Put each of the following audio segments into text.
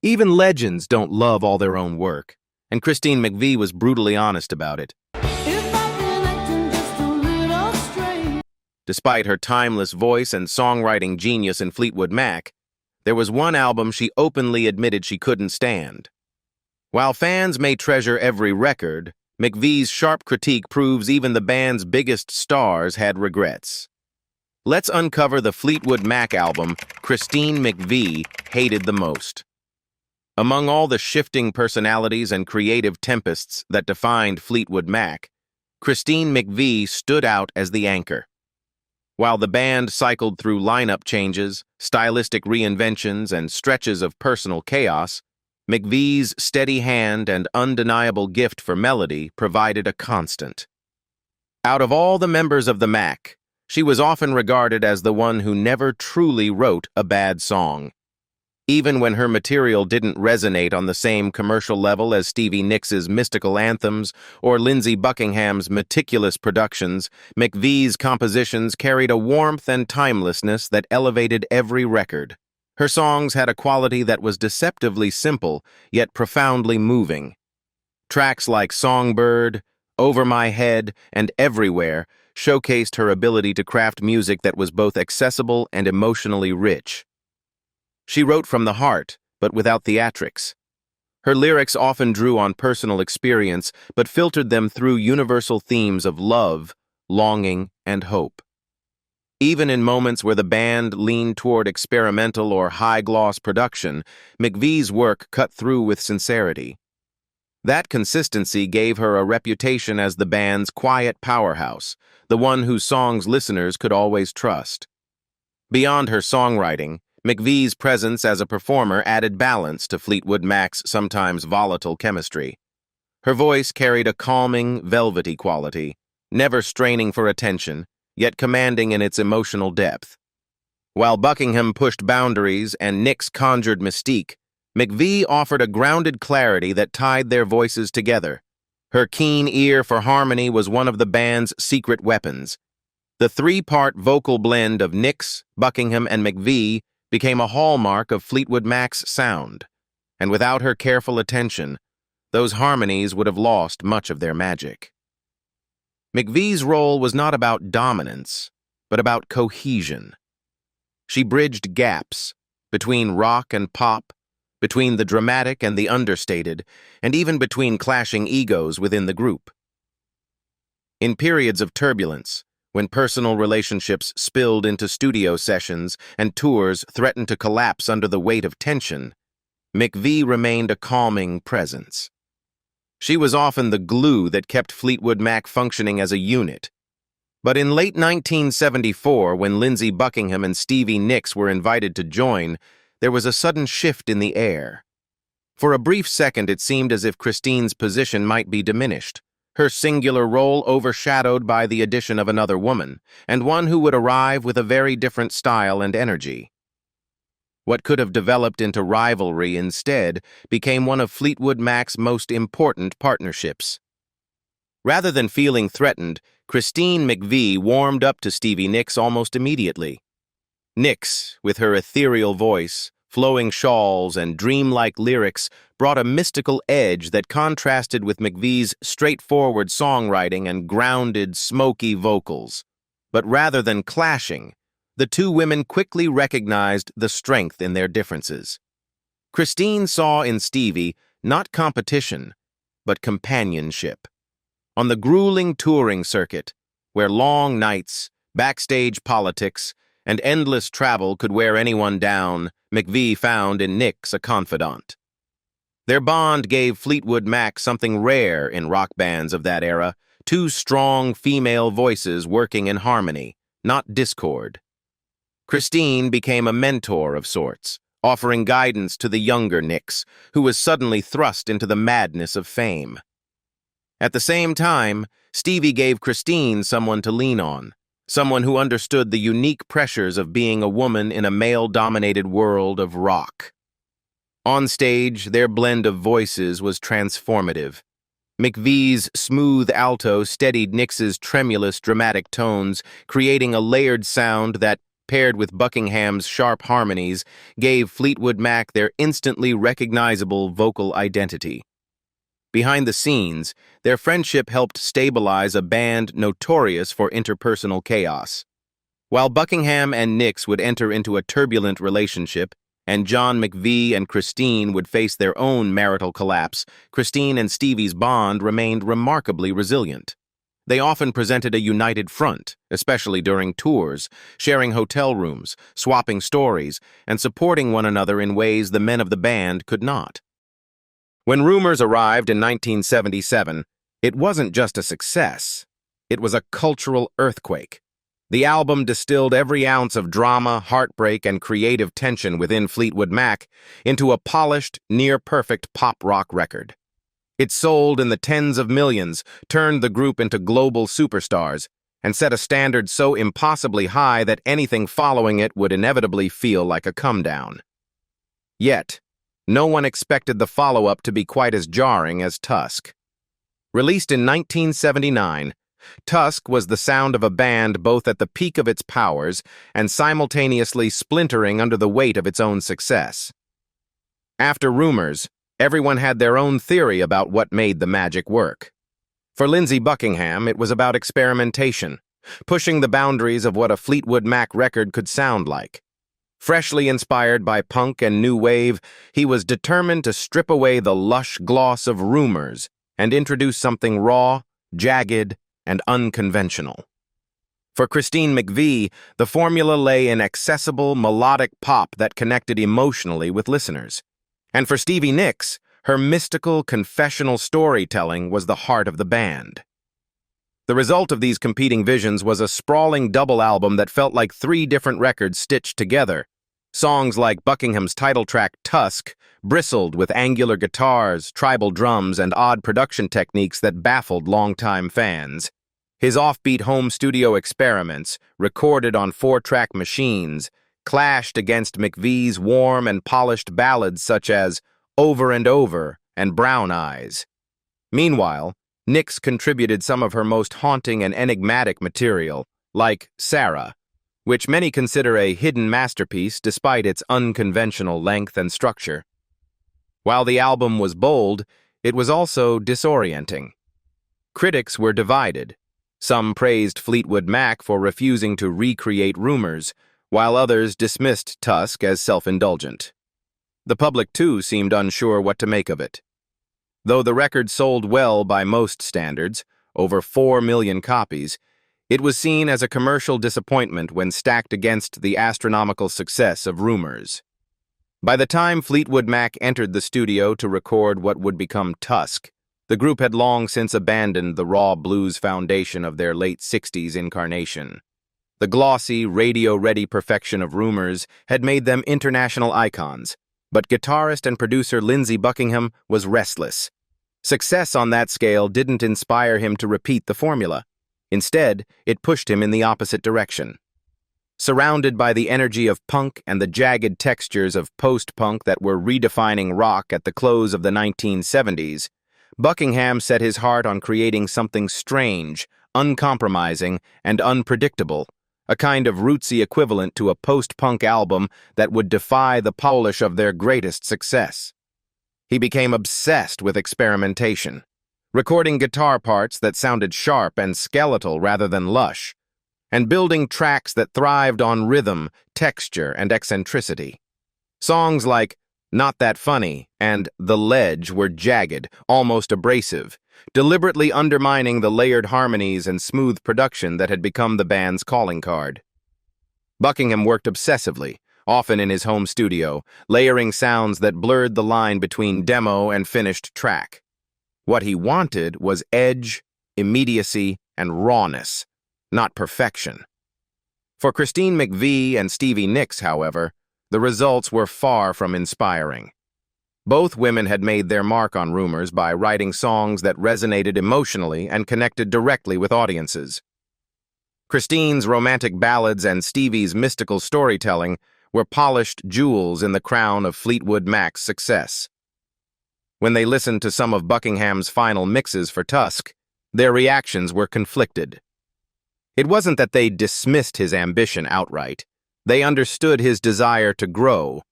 Even legends don't love all their own work, and Christine McVie was brutally honest about it. Despite her timeless voice and songwriting genius in Fleetwood Mac, there was one album she openly admitted she couldn't stand. While fans may treasure every record, McVie's sharp critique proves even the band's biggest stars had regrets. Let's uncover the Fleetwood Mac album Christine McVie hated the most. Among all the shifting personalities and creative tempests that defined Fleetwood Mac, Christine McVie stood out as the anchor. While the band cycled through lineup changes, stylistic reinventions, and stretches of personal chaos, McVie's steady hand and undeniable gift for melody provided a constant. Out of all the members of the Mac, she was often regarded as the one who never truly wrote a bad song. Even when her material didn't resonate on the same commercial level as Stevie Nicks' mystical anthems or Lindsey Buckingham's meticulous productions, McVie's compositions carried a warmth and timelessness that elevated every record. Her songs had a quality that was deceptively simple, yet profoundly moving. Tracks like Songbird, Over My Head, and Everywhere showcased her ability to craft music that was both accessible and emotionally rich. She wrote from the heart, but without theatrics. Her lyrics often drew on personal experience, but filtered them through universal themes of love, longing, and hope. Even in moments where the band leaned toward experimental or high-gloss production, McVie's work cut through with sincerity. That consistency gave her a reputation as the band's quiet powerhouse, the one whose songs listeners could always trust. Beyond her songwriting, McVie's presence as a performer added balance to Fleetwood Mac's sometimes volatile chemistry. Her voice carried a calming, velvety quality, never straining for attention, yet commanding in its emotional depth. While Buckingham pushed boundaries and Nicks conjured mystique, McVie offered a grounded clarity that tied their voices together. Her keen ear for harmony was one of the band's secret weapons. The three-part vocal blend of Nicks, Buckingham, and McVie became a hallmark of Fleetwood Mac's sound, and without her careful attention, those harmonies would have lost much of their magic. McVie's role was not about dominance, but about cohesion. She bridged gaps between rock and pop, between the dramatic and the understated, and even between clashing egos within the group. In periods of turbulence, when personal relationships spilled into studio sessions and tours threatened to collapse under the weight of tension, McVie remained a calming presence. She was often the glue that kept Fleetwood Mac functioning as a unit. But in late 1974, when Lindsey Buckingham and Stevie Nicks were invited to join, there was a sudden shift in the air. For a brief second, it seemed as if Christine's position might be diminished, her singular role overshadowed by the addition of another woman, and one who would arrive with a very different style and energy. What could have developed into rivalry instead became one of Fleetwood Mac's most important partnerships. Rather than feeling threatened, Christine McVie warmed up to Stevie Nicks almost immediately. Nicks, with her ethereal voice, flowing shawls, and dreamlike lyrics, brought a mystical edge that contrasted with McVie's straightforward songwriting and grounded, smoky vocals. But rather than clashing, the two women quickly recognized the strength in their differences. Christine saw in Stevie not competition, but companionship. On the grueling touring circuit, where long nights, backstage politics, and endless travel could wear anyone down, McVie found in Nicks a confidant. Their bond gave Fleetwood Mac something rare in rock bands of that era, two strong female voices working in harmony, not discord. Christine became a mentor of sorts, offering guidance to the younger Nicks, who was suddenly thrust into the madness of fame. At the same time, Stevie gave Christine someone to lean on, someone who understood the unique pressures of being a woman in a male-dominated world of rock. On stage, their blend of voices was transformative. McVie's smooth alto steadied Nicks's tremulous, dramatic tones, creating a layered sound that paired with Buckingham's sharp harmonies, gave Fleetwood Mac their instantly recognizable vocal identity. Behind the scenes, their friendship helped stabilize a band notorious for interpersonal chaos. While Buckingham and Nicks would enter into a turbulent relationship, and John McVie and Christine would face their own marital collapse, Christine and Stevie's bond remained remarkably resilient. They often presented a united front, especially during tours, sharing hotel rooms, swapping stories, and supporting one another in ways the men of the band could not. When Rumors arrived in 1977, it wasn't just a success. It was a cultural earthquake. The album distilled every ounce of drama, heartbreak, and creative tension within Fleetwood Mac into a polished, near-perfect pop-rock record. It sold in the tens of millions, turned the group into global superstars, and set a standard so impossibly high that anything following it would inevitably feel like a come-down. Yet, no one expected the follow-up to be quite as jarring as Tusk. Released in 1979, Tusk was the sound of a band both at the peak of its powers and simultaneously splintering under the weight of its own success. After Rumors, everyone had their own theory about what made the magic work. For Lindsey Buckingham, it was about experimentation, pushing the boundaries of what a Fleetwood Mac record could sound like. Freshly inspired by punk and new wave, he was determined to strip away the lush gloss of Rumors and introduce something raw, jagged, and unconventional. For Christine McVie, the formula lay in accessible, melodic pop that connected emotionally with listeners. And for Stevie Nicks, her mystical, confessional storytelling was the heart of the band. The result of these competing visions was a sprawling double album that felt like three different records stitched together. Songs like Buckingham's title track, Tusk, bristled with angular guitars, tribal drums, and odd production techniques that baffled longtime fans. His offbeat home studio experiments, recorded on 4-track machines, clashed against McVie's warm and polished ballads such as Over and Over and Brown Eyes. Meanwhile, Nicks contributed some of her most haunting and enigmatic material, like Sarah, which many consider a hidden masterpiece despite its unconventional length and structure. While the album was bold, it was also disorienting. Critics were divided. Some praised Fleetwood Mac for refusing to recreate Rumors, while others dismissed Tusk as self-indulgent. The public, too, seemed unsure what to make of it. Though the record sold well by most standards, over 4 million copies, it was seen as a commercial disappointment when stacked against the astronomical success of Rumors. By the time Fleetwood Mac entered the studio to record what would become Tusk, the group had long since abandoned the raw blues foundation of their late 60s incarnation. The glossy, radio-ready perfection of Rumors had made them international icons, but guitarist and producer Lindsey Buckingham was restless. Success on that scale didn't inspire him to repeat the formula. Instead, it pushed him in the opposite direction. Surrounded by the energy of punk and the jagged textures of post-punk that were redefining rock at the close of the 1970s, Buckingham set his heart on creating something strange, uncompromising, and unpredictable, a kind of rootsy equivalent to a post-punk album that would defy the polish of their greatest success. He became obsessed with experimentation, recording guitar parts that sounded sharp and skeletal rather than lush, and building tracks that thrived on rhythm, texture, and eccentricity. Songs like Not That Funny and The Ledge were jagged, almost abrasive, deliberately undermining the layered harmonies and smooth production that had become the band's calling card. Buckingham worked obsessively, often in his home studio, layering sounds that blurred the line between demo and finished track. What he wanted was edge, immediacy, and rawness, not perfection. For Christine McVie and Stevie Nicks, however, the results were far from inspiring. Both women had made their mark on Rumors by writing songs that resonated emotionally and connected directly with audiences. Christine's romantic ballads and Stevie's mystical storytelling were polished jewels in the crown of Fleetwood Mac's success. When they listened to some of Buckingham's final mixes for Tusk, their reactions were conflicted. It wasn't that they dismissed his ambition outright. They understood his desire to grow,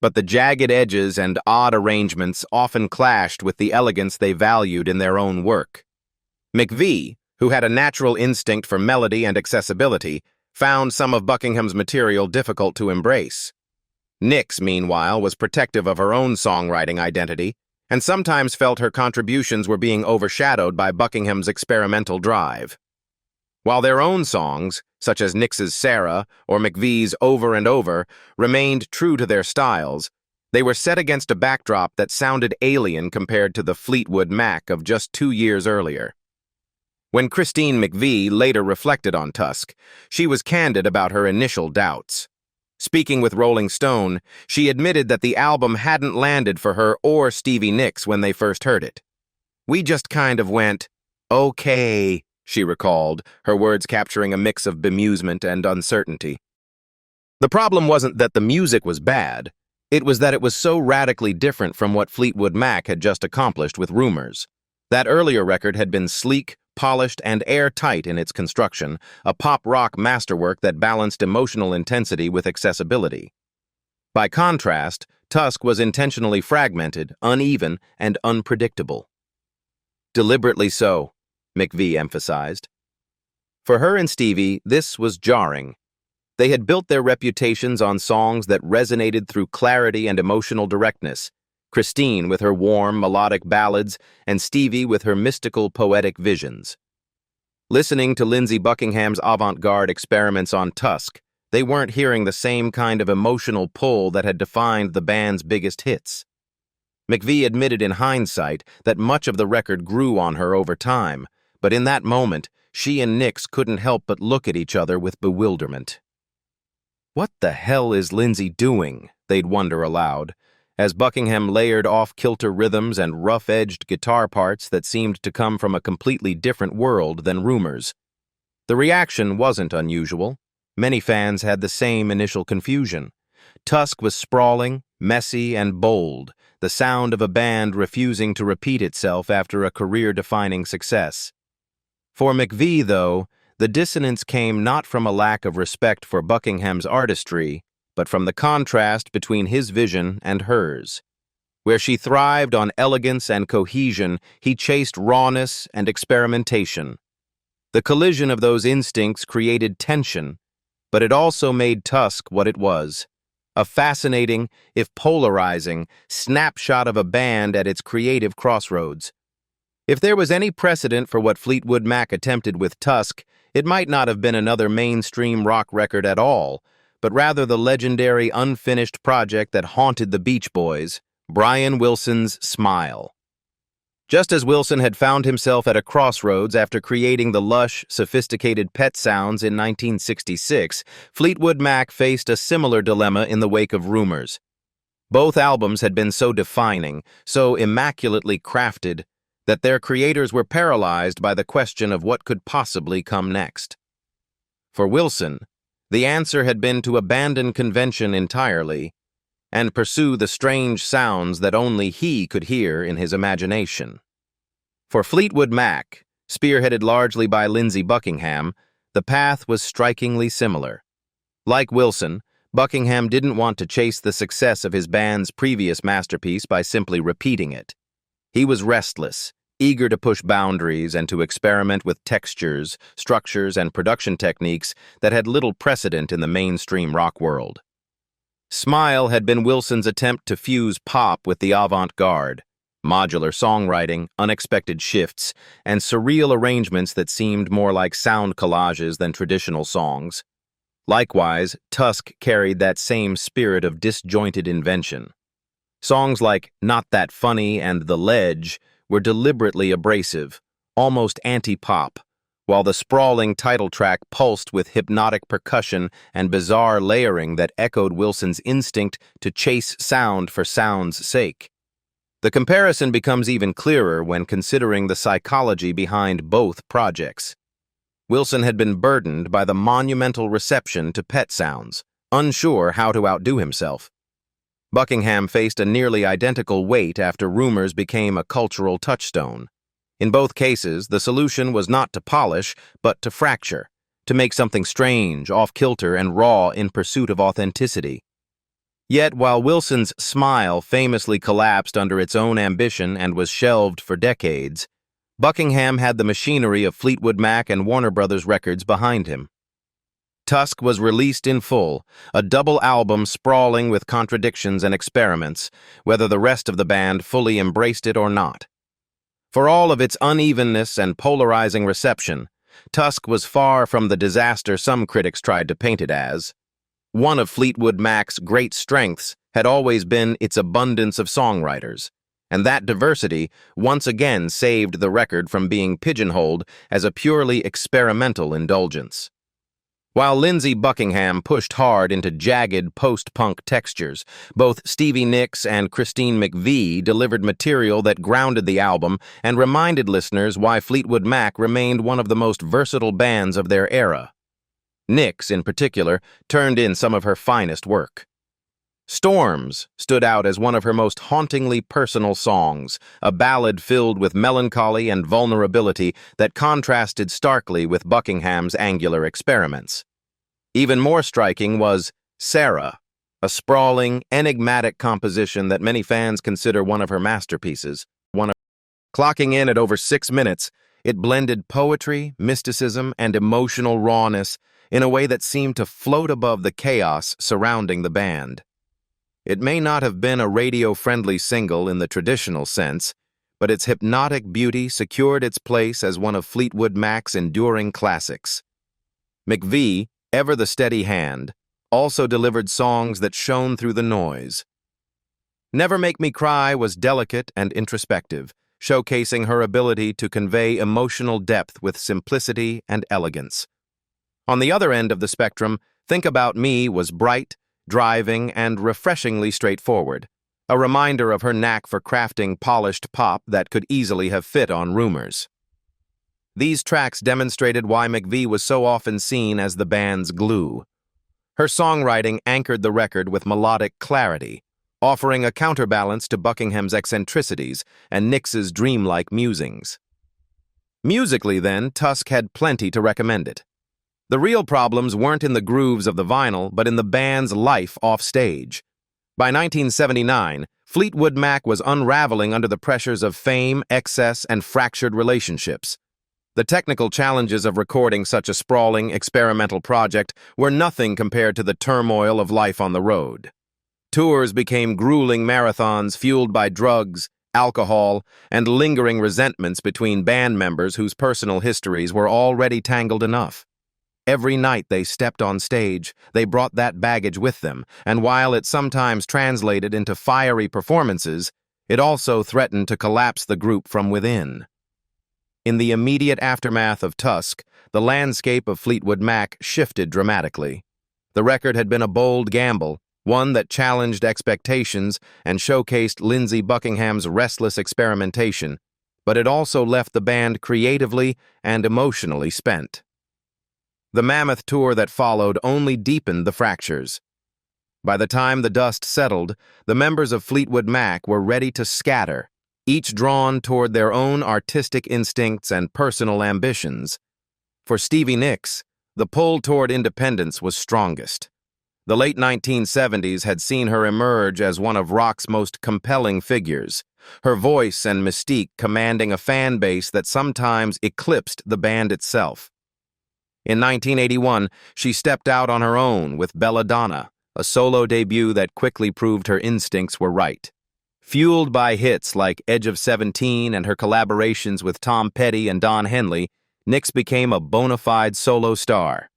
but the jagged edges and odd arrangements often clashed with the elegance they valued in their own work. McVie, who had a natural instinct for melody and accessibility, found some of Buckingham's material difficult to embrace. Nix, meanwhile, was protective of her own songwriting identity, and sometimes felt her contributions were being overshadowed by Buckingham's experimental drive. While their own songs, such as Nix's Sarah or McVie's Over and Over, remained true to their styles, they were set against a backdrop that sounded alien compared to the Fleetwood Mac of just 2 years earlier. When Christine McVie later reflected on Tusk, she was candid about her initial doubts. Speaking with Rolling Stone, she admitted that the album hadn't landed for her or Stevie Nicks when they first heard it. "We just kind of went, okay," she recalled, her words capturing a mix of bemusement and uncertainty. The problem wasn't that the music was bad, it was that it was so radically different from what Fleetwood Mac had just accomplished with Rumors. That earlier record had been sleek, polished, and airtight in its construction, a pop-rock masterwork that balanced emotional intensity with accessibility. By contrast, Tusk was intentionally fragmented, uneven, and unpredictable. Deliberately so, McVie emphasized. For her and Stevie, this was jarring. They had built their reputations on songs that resonated through clarity and emotional directness, Christine with her warm, melodic ballads, and Stevie with her mystical, poetic visions. Listening to Lindsey Buckingham's avant-garde experiments on Tusk, they weren't hearing the same kind of emotional pull that had defined the band's biggest hits. McVie admitted in hindsight that much of the record grew on her over time, but in that moment, she and Nix couldn't help but look at each other with bewilderment. "What the hell is Lindsey doing?" they'd wonder aloud, as Buckingham layered off-kilter rhythms and rough-edged guitar parts that seemed to come from a completely different world than Rumors. The reaction wasn't unusual. Many fans had the same initial confusion. Tusk was sprawling, messy, and bold, the sound of a band refusing to repeat itself after a career-defining success. For McVie, though, the dissonance came not from a lack of respect for Buckingham's artistry, but from the contrast between his vision and hers. Where she thrived on elegance and cohesion, he chased rawness and experimentation. The collision of those instincts created tension, but it also made Tusk what it was, a fascinating, if polarizing, snapshot of a band at its creative crossroads. If there was any precedent for what Fleetwood Mac attempted with Tusk, it might not have been another mainstream rock record at all, but rather the legendary unfinished project that haunted the Beach Boys, Brian Wilson's Smile. Just as Wilson had found himself at a crossroads after creating the lush, sophisticated Pet Sounds in 1966, Fleetwood Mac faced a similar dilemma in the wake of Rumors. Both albums had been so defining, so immaculately crafted, that their creators were paralyzed by the question of what could possibly come next. For Wilson, the answer had been to abandon convention entirely and pursue the strange sounds that only he could hear in his imagination. For Fleetwood Mac, spearheaded largely by Lindsey Buckingham, the path was strikingly similar. Like Wilson, Buckingham didn't want to chase the success of his band's previous masterpiece by simply repeating it. He was restless, eager to push boundaries and to experiment with textures, structures, and production techniques that had little precedent in the mainstream rock world. Smile had been Wilson's attempt to fuse pop with the avant-garde, modular songwriting, unexpected shifts, and surreal arrangements that seemed more like sound collages than traditional songs. Likewise, Tusk carried that same spirit of disjointed invention. Songs like Not That Funny and The Ledge were deliberately abrasive, almost anti-pop, while the sprawling title track pulsed with hypnotic percussion and bizarre layering that echoed Wilson's instinct to chase sound for sound's sake. The comparison becomes even clearer when considering the psychology behind both projects. Wilson had been burdened by the monumental reception to Pet Sounds, unsure how to outdo himself. Buckingham faced a nearly identical weight after Rumors became a cultural touchstone. In both cases, the solution was not to polish, but to fracture, to make something strange, off-kilter, and raw in pursuit of authenticity. Yet, while Wilson's Smile famously collapsed under its own ambition and was shelved for decades, Buckingham had the machinery of Fleetwood Mac and Warner Brothers Records behind him. Tusk was released in full, a double album sprawling with contradictions and experiments, whether the rest of the band fully embraced it or not. For all of its unevenness and polarizing reception, Tusk was far from the disaster some critics tried to paint it as. One of Fleetwood Mac's great strengths had always been its abundance of songwriters, and that diversity once again saved the record from being pigeonholed as a purely experimental indulgence. While Lindsey Buckingham pushed hard into jagged post-punk textures, both Stevie Nicks and Christine McVie delivered material that grounded the album and reminded listeners why Fleetwood Mac remained one of the most versatile bands of their era. Nicks, in particular, turned in some of her finest work. Storms stood out as one of her most hauntingly personal songs, a ballad filled with melancholy and vulnerability that contrasted starkly with Buckingham's angular experiments. Even more striking was Sarah, a sprawling, enigmatic composition that many fans consider one of her masterpieces. Clocking in at over 6 minutes, it blended poetry, mysticism, and emotional rawness in a way that seemed to float above the chaos surrounding the band. It may not have been a radio-friendly single in the traditional sense, but its hypnotic beauty secured its place as one of Fleetwood Mac's enduring classics. McVie, ever the steady hand, also delivered songs that shone through the noise. Never Make Me Cry was delicate and introspective, showcasing her ability to convey emotional depth with simplicity and elegance. On the other end of the spectrum, Think About Me was bright, driving, and refreshingly straightforward, a reminder of her knack for crafting polished pop that could easily have fit on Rumors. These tracks demonstrated why McVie was so often seen as the band's glue. Her songwriting anchored the record with melodic clarity, offering a counterbalance to Buckingham's eccentricities and Nicks's dreamlike musings. Musically, then, Tusk had plenty to recommend it. The real problems weren't in the grooves of the vinyl, but in the band's life offstage. By 1979, Fleetwood Mac was unraveling under the pressures of fame, excess, and fractured relationships. The technical challenges of recording such a sprawling, experimental project were nothing compared to the turmoil of life on the road. Tours became grueling marathons fueled by drugs, alcohol, and lingering resentments between band members whose personal histories were already tangled enough. Every night they stepped on stage, they brought that baggage with them, and while it sometimes translated into fiery performances, it also threatened to collapse the group from within. In the immediate aftermath of Tusk, the landscape of Fleetwood Mac shifted dramatically. The record had been a bold gamble, one that challenged expectations and showcased Lindsey Buckingham's restless experimentation, but it also left the band creatively and emotionally spent. The mammoth tour that followed only deepened the fractures. By the time the dust settled, the members of Fleetwood Mac were ready to scatter, each drawn toward their own artistic instincts and personal ambitions. For Stevie Nicks, the pull toward independence was strongest. The late 1970s had seen her emerge as one of rock's most compelling figures, her voice and mystique commanding a fan base that sometimes eclipsed the band itself. In 1981, she stepped out on her own with Belladonna, a solo debut that quickly proved her instincts were right. Fueled by hits like Edge of 17 and her collaborations with Tom Petty and Don Henley, Nicks became a bona fide solo star.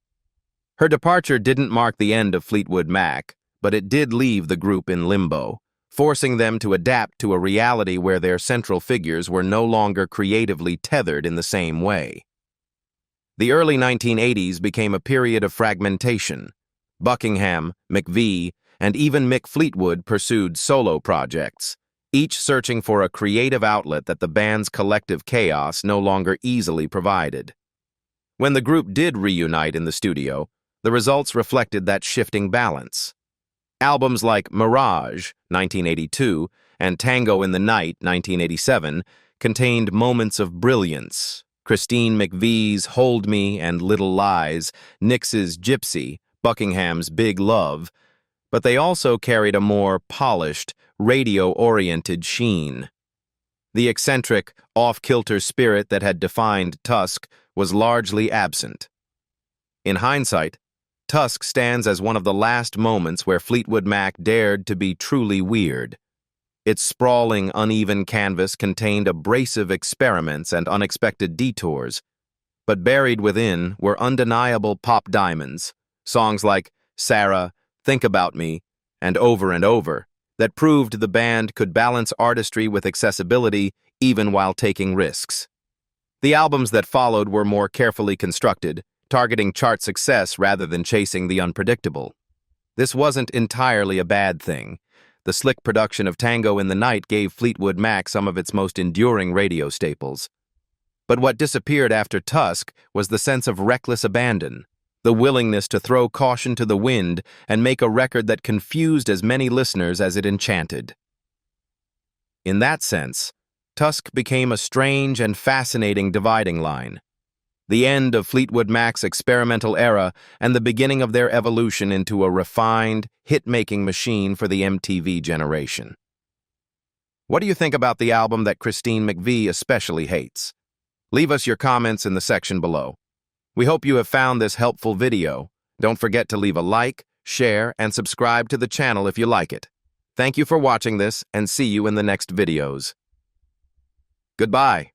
Her departure didn't mark the end of Fleetwood Mac, but it did leave the group in limbo, forcing them to adapt to a reality where their central figures were no longer creatively tethered in the same way. The early 1980s became a period of fragmentation. Buckingham, McVie, and even Mick Fleetwood pursued solo projects, each searching for a creative outlet that the band's collective chaos no longer easily provided. When the group did reunite in the studio, the results reflected that shifting balance. Albums like Mirage, 1982, and Tango in the Night, 1987, contained moments of brilliance, Christine McVie's Hold Me and Little Lies, Nix's Gypsy, Buckingham's Big Love, but they also carried a more polished, radio-oriented sheen. The eccentric, off-kilter spirit that had defined Tusk was largely absent. In hindsight, Tusk stands as one of the last moments where Fleetwood Mac dared to be truly weird. Its sprawling, uneven canvas contained abrasive experiments and unexpected detours, but buried within were undeniable pop diamonds, songs like Sarah, Think About Me, and Over, that proved the band could balance artistry with accessibility even while taking risks. The albums that followed were more carefully constructed, targeting chart success rather than chasing the unpredictable. This wasn't entirely a bad thing. The slick production of Tango in the Night gave Fleetwood Mac some of its most enduring radio staples. But what disappeared after Tusk was the sense of reckless abandon, the willingness to throw caution to the wind and make a record that confused as many listeners as it enchanted. In that sense, Tusk became a strange and fascinating dividing line, the end of Fleetwood Mac's experimental era and the beginning of their evolution into a refined, hit-making machine for the MTV generation. What do you think about the album that Christine McVie especially hates? Leave us your comments in the section below. We hope you have found this helpful video. Don't forget to leave a like, share, and subscribe to the channel if you like it. Thank you for watching this, and see you in the next videos. Goodbye.